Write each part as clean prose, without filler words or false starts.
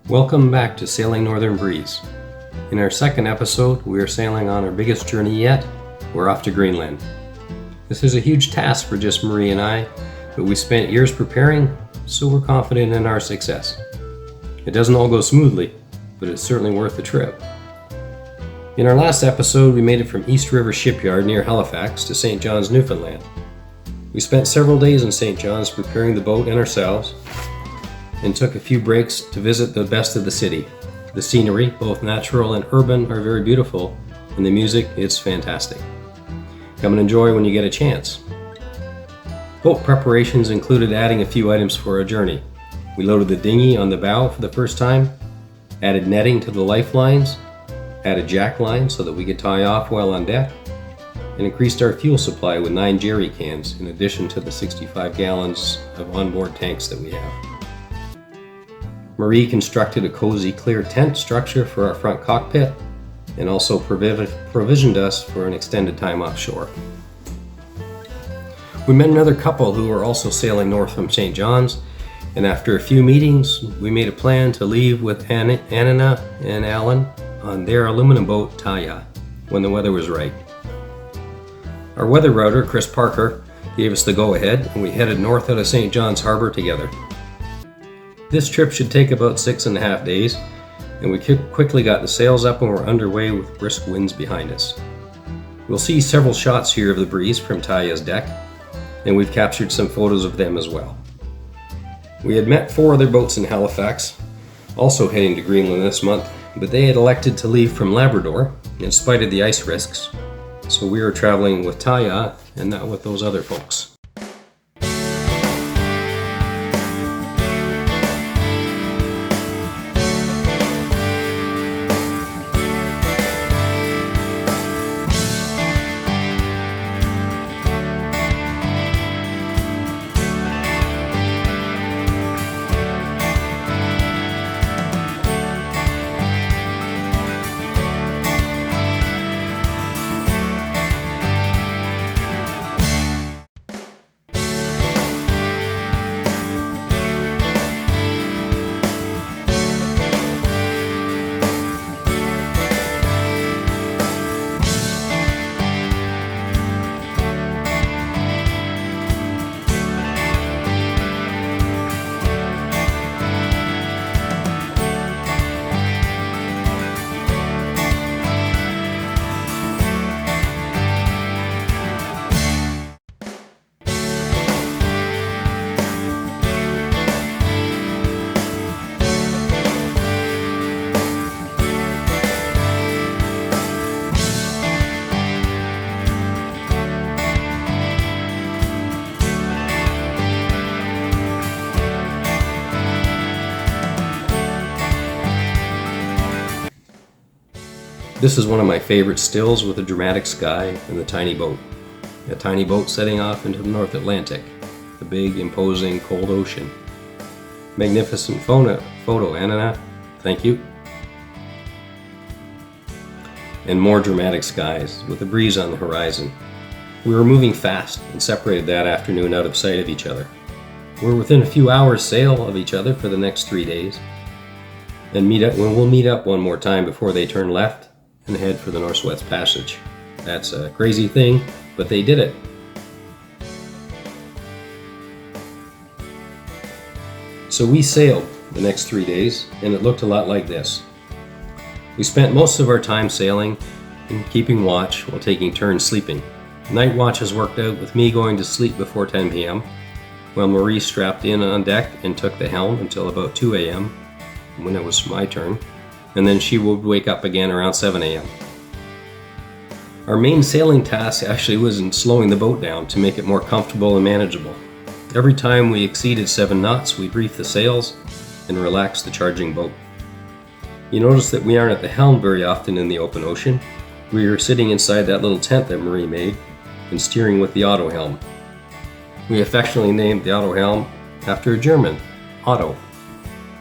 Welcome back to Sailing Northern Brees. In our second episode, we are sailing on our biggest journey yet. We're off to Greenland. This is a huge task for just Marie and I, but we spent years preparing, so we're confident in our success. It doesn't all go smoothly, but it's certainly worth the trip. In our last episode, we made it from East River Shipyard near Halifax to St. John's, Newfoundland. We spent several days in St. John's preparing the boat and ourselves, and took a few breaks to visit the best of the city. The scenery, both natural and urban, are very beautiful, and the music is fantastic. Come and enjoy when you get a chance. Boat preparations included adding a few items for our journey. We loaded the dinghy on the bow for the first time, added netting to the lifelines, added jack lines so that we could tie off while on deck, and increased our fuel supply with 9 jerry cans in addition to the 65 gallons of onboard tanks that we have. Marie constructed a cozy clear tent structure for our front cockpit and also provisioned us for an extended time offshore. We met another couple who were also sailing north from St. John's, and after a few meetings, we made a plan to leave with Anna and Alan on their aluminum boat, Taya, when the weather was right. Our weather router, Chris Parker, gave us the go-ahead, and we headed north out of St. John's Harbour together. This trip should take about 6.5 days, and we quickly got the sails up and were underway with brisk winds behind us. We'll see several shots here of the breeze from Taya's deck, and we've captured some photos of them as well. We had met 4 other boats in Halifax, also heading to Greenland this month, but they had elected to leave from Labrador in spite of the ice risks, so we were traveling with Taya and not with those other folks. This is one of my favorite stills with a dramatic sky and the tiny boat. A tiny boat setting off into the North Atlantic, the big, imposing, cold ocean. Magnificent photo, Anna. Thank you. And more dramatic skies with a breeze on the horizon. We were moving fast and separated that afternoon out of sight of each other. We're within a few hours sail of each other for the next 3 days. And we'll meet up one more time before they turn left and head for the Northwest Passage. That's a crazy thing, but they did it. So we sailed the next 3 days, and it looked a lot like this. We spent most of our time sailing and keeping watch while taking turns sleeping. Night watches worked out with me going to sleep before 10 p.m., while Marie strapped in on deck and took the helm until about 2 a.m., when it was my turn, and then she would wake up again around 7 a.m. Our main sailing task actually was in slowing the boat down to make it more comfortable and manageable. Every time we exceeded 7 knots, we'd reef the sails and relax the charging boat. You notice that we aren't at the helm very often in the open ocean. We are sitting inside that little tent that Marie made and steering with the auto helm. We affectionately named the auto helm after a German, Otto.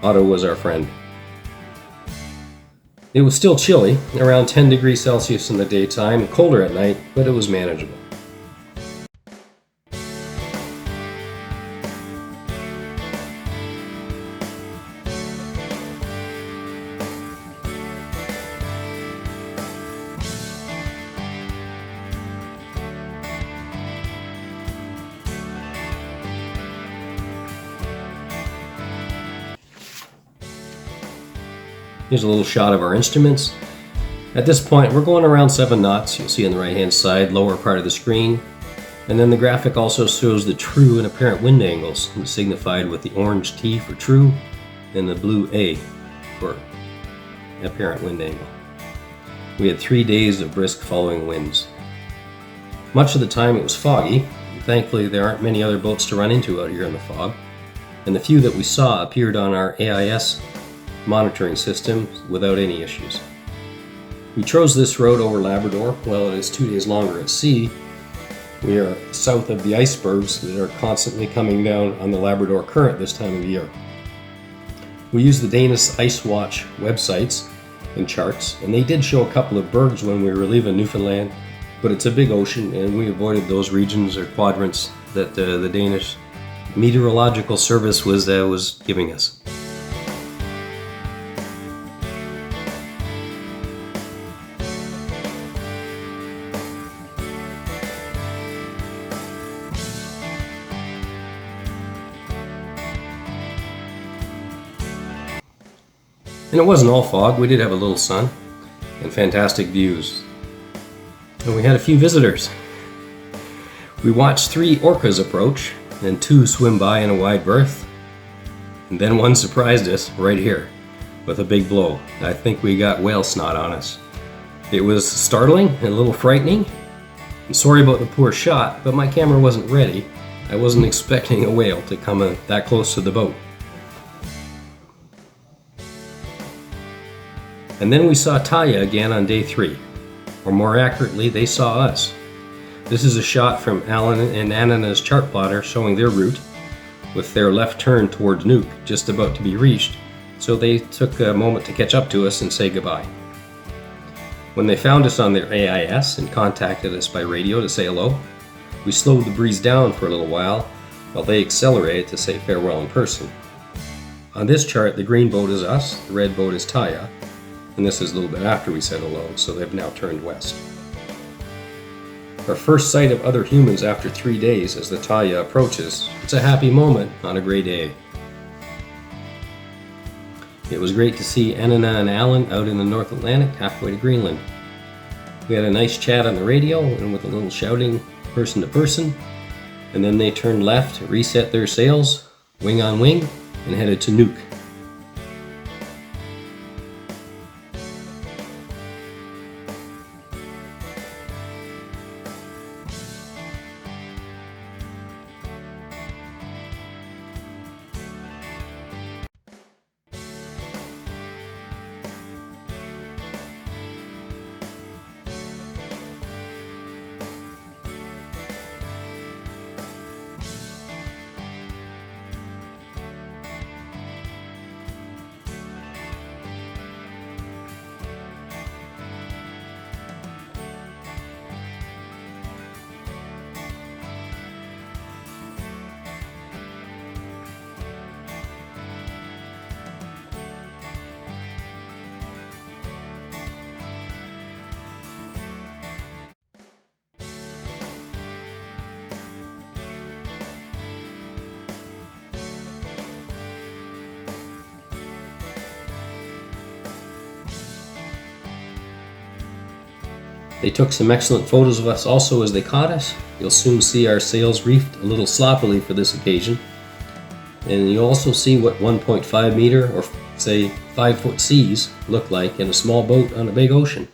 Otto was our friend. It was still chilly, around 10 degrees Celsius in the daytime and colder at night, but it was manageable. Here's a little shot of our instruments. At this point, we're going around 7 knots. You'll see on the right-hand side, lower part of the screen. And then the graphic also shows the true and apparent wind angles, signified with the orange T for true and the blue A for apparent wind angle. We had 3 days of brisk following winds. Much of the time it was foggy. Thankfully, there aren't many other boats to run into out here in the fog, and the few that we saw appeared on our AIS monitoring system without any issues. We chose this road over Labrador. While it is 2 days longer at sea, we are south of the icebergs that are constantly coming down on the Labrador Current this time of year. We used the Danish Ice Watch websites and charts, and they did show a couple of bergs when we were leaving Newfoundland, but it's a big ocean and we avoided those regions or quadrants that the Danish Meteorological Service was giving us. And it wasn't all fog. We did have a little sun and fantastic views. And we had a few visitors. We watched 3 orcas approach and 2 swim by in a wide berth. And then one surprised us right here with a big blow. I think we got whale snot on us. It was startling and a little frightening. I'm sorry about the poor shot, but my camera wasn't ready. I wasn't expecting a whale to come that close to the boat. And then we saw Taya again on day 3, or more accurately, they saw us. This is a shot from Alan and Anna's chart plotter showing their route, with their left turn towards Nuuk just about to be reached, so they took a moment to catch up to us and say goodbye. When they found us on their AIS and contacted us by radio to say hello, we slowed the breeze down for a little while they accelerated to say farewell in person. On this chart, the green boat is us, the red boat is Taya, and this is a little bit after we said hello, so they've now turned west. Our first sight of other humans after 3 days as the Taya approaches. It's a happy moment on a gray day. It was great to see Anna and Alan out in the North Atlantic, halfway to Greenland. We had a nice chat on the radio and with a little shouting person to person, and then they turned left, reset their sails, wing on wing, and headed to Nuuk. They took some excellent photos of us also as they caught us. You'll soon see our sails reefed a little sloppily for this occasion. And you'll also see what 1.5 meter or say 5 foot seas look like in a small boat on a big ocean.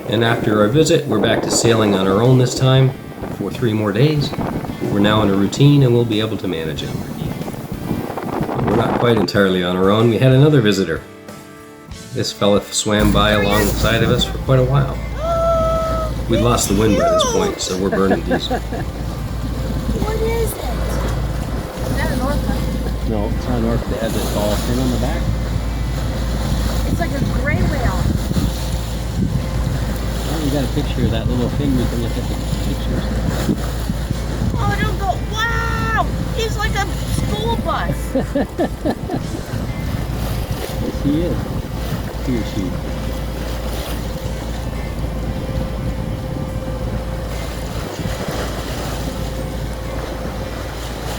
And after our visit, we're back to sailing on our own this time for 3 more days. We're now in a routine and we'll be able to manage it. But we're not quite entirely on our own. We had another visitor. This fella swam by alongside of us for quite a while. We'd lost the wind by this point, so we're burning diesel. What is it? Is that an orca? No, it's not an orca. It has a tall fin on the back. It's like a gray whale. Oh, you got a picture of that little fin. We can look at the pictures. Oh, don't go. Wow! He's like a school bus. Yes, he is. He or she.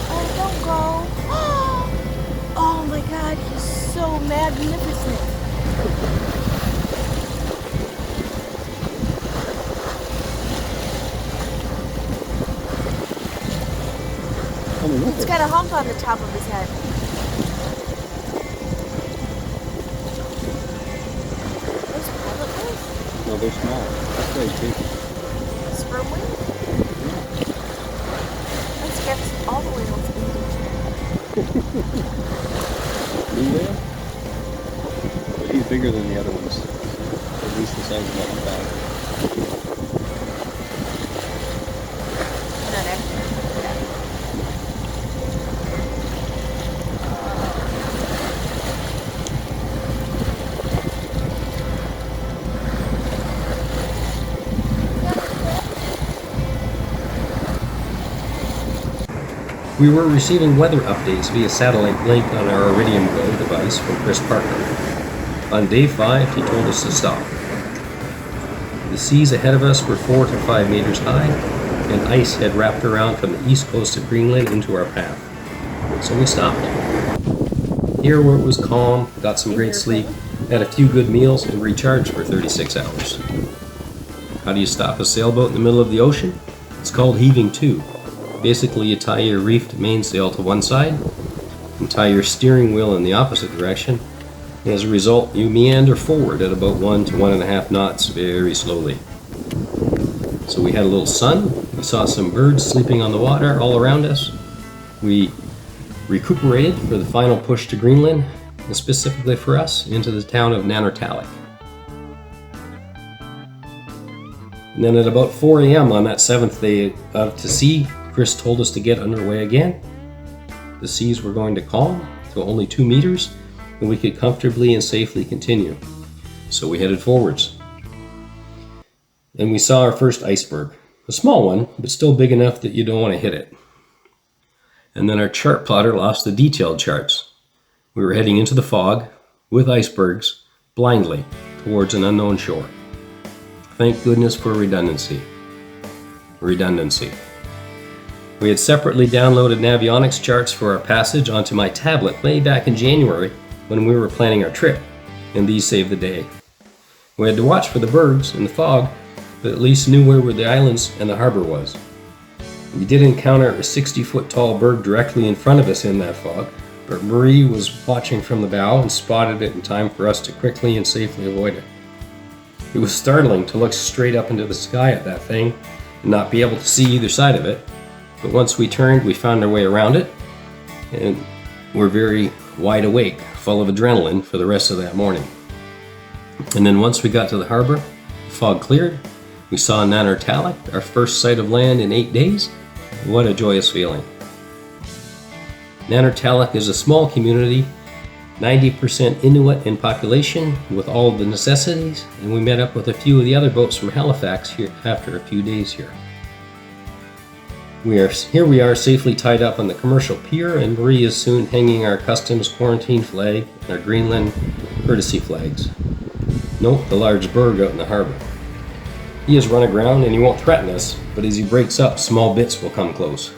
Oh, don't go. Oh my God, he's so magnificent. It's got a hump on the top of his head. Those pilot wings? No, they're small. That's very big. Sperm wings? That scares all the whales in Blue whale? But he's bigger than the other ones. At least the size of that back. Not actually. We were receiving weather updates via satellite link on our Iridium Go device from Chris Parker. On day 5, he told us to stop. The seas ahead of us were 4 to 5 meters high, and ice had wrapped around from the east coast of Greenland into our path. So we stopped. Here where it was calm, got some great sleep, had a few good meals, and recharged for 36 hours. How do you stop a sailboat in the middle of the ocean? It's called heaving to. Basically, you tie your reefed mainsail to one side and tie your steering wheel in the opposite direction. And as a result, you meander forward at about 1 to 1.5 knots very slowly. So we had a little sun. We saw some birds sleeping on the water all around us. We recuperated for the final push to Greenland, and specifically for us, into the town of Nanortalik. And then at about 4 a.m. on that 7th day out to sea, Chris told us to get underway again. The seas were going to calm to only 2 meters, and we could comfortably and safely continue. So we headed forwards. And we saw our first iceberg. A small one, but still big enough that you don't want to hit it. And then our chart plotter lost the detailed charts. We were heading into the fog, with icebergs, blindly, towards an unknown shore. Thank goodness for redundancy. We had separately downloaded Navionics charts for our passage onto my tablet way back in January when we were planning our trip, and these saved the day. We had to watch for the bergs and the fog, but at least knew where the islands and the harbour was. We did encounter a 60-foot tall berg directly in front of us in that fog, but Marie was watching from the bow and spotted it in time for us to quickly and safely avoid it. It was startling to look straight up into the sky at that thing and not be able to see either side of it. But once we turned, we found our way around it, and we're very wide awake, full of adrenaline for the rest of that morning. And then once we got to the harbor, the fog cleared. We saw Nanortalik, our first sight of land in 8 days. What a joyous feeling. Nanortalik is a small community, 90% Inuit in population, with all of the necessities, and we met up with a few of the other boats from Halifax here after a few days here. We are safely tied up on the commercial pier, and Marie is soon hanging our customs quarantine flag and our Greenland courtesy flags. Note the large berg out in the harbor. He has run aground and he won't threaten us, but as he breaks up, small bits will come close.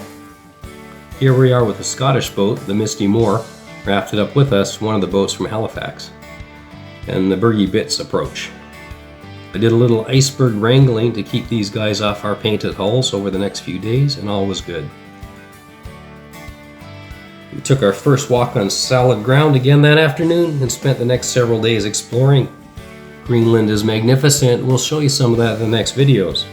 Here we are with a Scottish boat, the Misty Moor, rafted up with us, one of the boats from Halifax, and the bergy bits approach. I did a little iceberg wrangling to keep these guys off our painted hulls over the next few days, and all was good. We took our first walk on solid ground again that afternoon and spent the next several days exploring. Greenland is magnificent. We'll show you some of that in the next videos.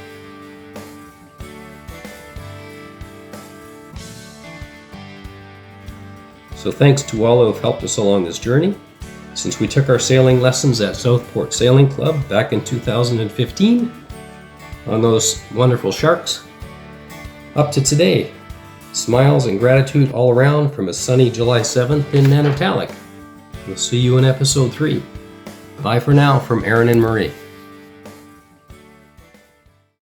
So thanks to all who have helped us along this journey. Since we took our sailing lessons at Southport Sailing Club back in 2015 on those wonderful sharks, up to today. Smiles and gratitude all around from a sunny July 7th in Nanortalik. We'll see you in episode 3. Bye for now from Aaron and Marie.